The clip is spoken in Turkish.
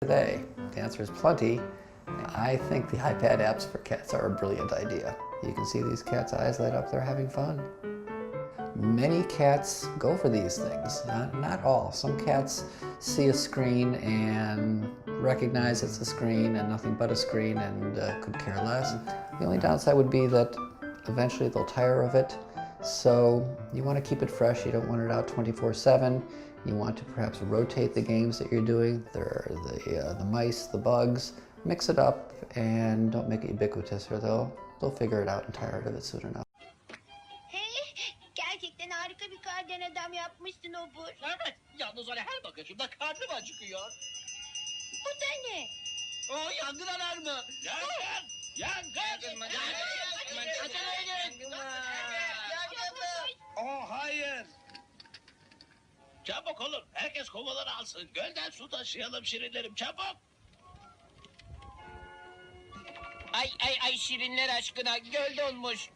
They? The answer is plenty. I think the iPad apps for cats are a brilliant idea. You can see these cats' eyes light up, they're having fun. Many cats go for these things, not all. Some cats see a screen and recognize it's a screen and nothing but a screen and could care less. The only downside would be that eventually they'll tire of it. So you want to keep it fresh, you don't want it out 24/7. You want to perhaps rotate the games that you're doing. There are the mice, the bugs. Mix it up and don't make it ubiquitous or they'll figure it out and tire of it soon enough. Gerçekten harika bir kardan adam yapmışsın Obur. Evet, yalnız öyle her bakışımda karnım acıkıyor. Bu da ne? O yangın alarmı. Yangın! Yangın! Acele edin! Oh hayır! Çabuk olun, herkes kovaları alsın. Gölden su taşıyalım şirinlerim, çabuk! Ay şirinler aşkına, göl donmuş.